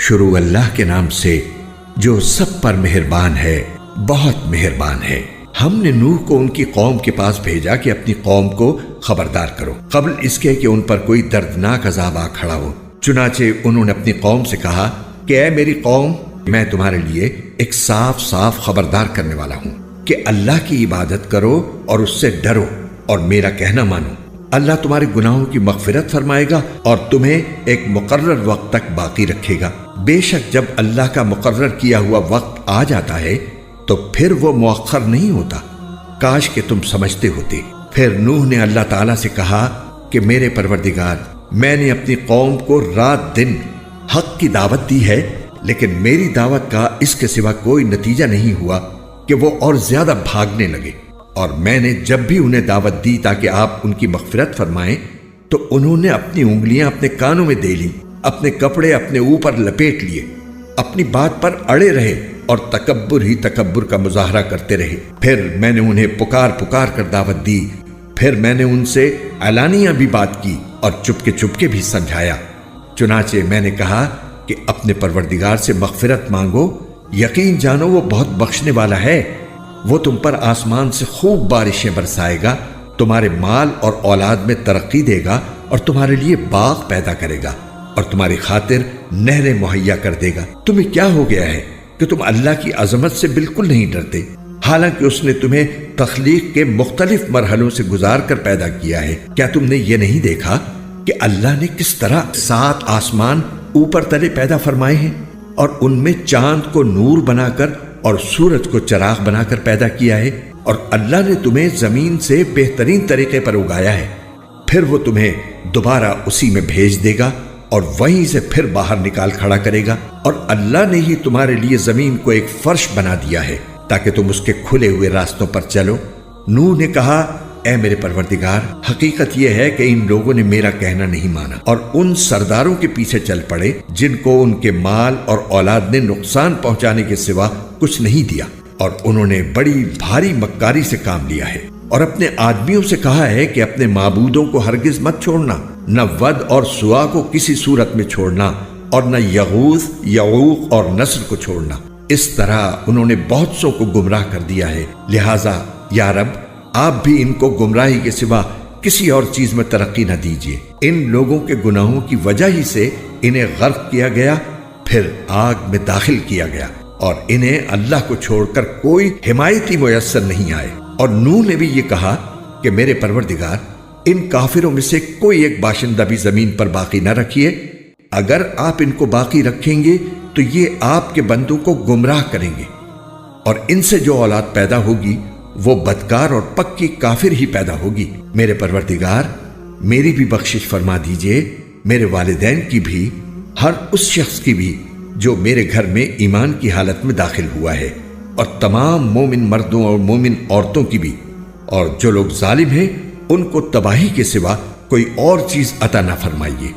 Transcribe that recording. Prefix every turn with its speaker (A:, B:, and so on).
A: شروع اللہ کے نام سے جو سب پر مہربان ہے، بہت مہربان ہے۔ ہم نے نوح کو ان کی قوم کے پاس بھیجا کہ اپنی قوم کو خبردار کرو قبل اس کے کہ ان پر کوئی دردناک عذاب آ کھڑا ہو۔ چنانچہ انہوں نے اپنی قوم سے کہا کہ اے میری قوم، میں تمہارے لیے ایک صاف صاف خبردار کرنے والا ہوں کہ اللہ کی عبادت کرو اور اس سے ڈرو اور میرا کہنا مانو۔ اللہ تمہارے گناہوں کی مغفرت فرمائے گا اور تمہیں ایک مقرر وقت تک باقی رکھے گا۔ بے شک جب اللہ کا مقرر کیا ہوا وقت آ جاتا ہے تو پھر وہ مؤخر نہیں ہوتا۔ کاش کہ تم سمجھتے ہوتے۔ پھر نوح نے اللہ تعالیٰ سے کہا کہ میرے پروردگار، میں نے اپنی قوم کو رات دن حق کی دعوت دی ہے، لیکن میری دعوت کا اس کے سوا کوئی نتیجہ نہیں ہوا کہ وہ اور زیادہ بھاگنے لگے۔ اور میں نے جب بھی انہیں دعوت دی تاکہ آپ ان کی مغفرت فرمائیں تو انہوں نے اپنی انگلیاں اپنے کانوں میں دے لیں، اپنے کپڑے اپنے اوپر لپیٹ لیے، اپنی بات پر اڑے رہے اور تکبر ہی تکبر کا مظاہرہ کرتے رہے۔ پھر میں نے انہیں پکار پکار کر دعوت دی، پھر میں نے ان سے علانیہ بھی بات کی اور چپکے بھی سمجھایا۔ چنانچہ میں نے کہا کہ اپنے پروردگار سے مغفرت مانگو، یقین جانو وہ بہت بخشنے والا ہے۔ وہ تم پر آسمان سے خوب بارشیں برسائے گا، تمہارے مال اور اولاد میں ترقی دے گا اور تمہارے لیے باغ پیدا کرے گا اور تمہاری خاطر نہریں مہیا کر دے گا۔ تمہیں کیا ہو گیا ہے کہ تم اللہ کی عظمت سے بالکل نہیں ڈرتے، حالانکہ اس نے تمہیں تخلیق کے مختلف مرحلوں سے گزار کر پیدا کیا ہے۔ کیا تم نے یہ نہیں دیکھا کہ اللہ نے کس طرح 7 آسمان اوپر تلے پیدا فرمائے ہیں اور ان میں چاند کو نور بنا کر اور سورج کو چراغ بنا کر پیدا کیا ہے؟ اور اللہ نے تمہیں زمین سے بہترین طریقے پر اگایا ہے، پھر وہ تمہیں دوبارہ اسی میں بھیج دے گا اور وہیں سے پھر باہر نکال کھڑا کرے گا۔ اور اللہ نے ہی تمہارے لیے زمین کو ایک فرش بنا دیا ہے تاکہ تم اس کے کھلے ہوئے راستوں پر چلو۔ نوح نے کہا اے میرے پروردگار، حقیقت یہ ہے کہ ان لوگوں نے میرا کہنا نہیں مانا اور ان سرداروں کے پیچھے چل پڑے جن کو ان کے مال اور اولاد نے نقصان پہنچانے کے سوا کچھ نہیں دیا، اور انہوں نے بڑی بھاری مکاری سے کام لیا ہے اور اپنے آدمیوں سے کہا ہے کہ اپنے معبودوں کو ہرگز مت چھوڑنا، نہ ود اور سوا کو کسی صورت میں چھوڑنا اور نہ یغوث، یعوق اور نصر کو چھوڑنا۔ اس طرح انہوں نے بہت سو کو گمراہ کر دیا ہے، لہٰذا یا رب آپ بھی ان کو گمراہی کے سوا کسی اور چیز میں ترقی نہ دیجیے۔ ان لوگوں کے گناہوں کی وجہ ہی سے انہیں غرق کیا گیا، پھر آگ میں داخل کیا گیا اور انہیں اللہ کو چھوڑ کر کوئی حمایتی میسر نہیں آئے۔ اور نوح نے بھی یہ کہا کہ میرے پروردگار، ان کافروں میں سے کوئی ایک باشندہ بھی زمین پر باقی نہ رکھیے، اگر آپ ان کو باقی رکھیں گے تو یہ آپ کے بندوں کو گمراہ کریں گے، اور ان سے جو اولاد پیدا ہوگی وہ بدکار اور پکی کافر ہی پیدا ہوگی۔ میرے پروردگار، میری بھی بخشش فرما دیجئے، میرے والدین کی بھی، ہر اس شخص کی بھی جو میرے گھر میں ایمان کی حالت میں داخل ہوا ہے، اور تمام مومن مردوں اور مومن عورتوں کی بھی، اور جو لوگ ظالم ہیں ان کو تباہی کے سوا کوئی اور چیز عطا نہ فرمائیے۔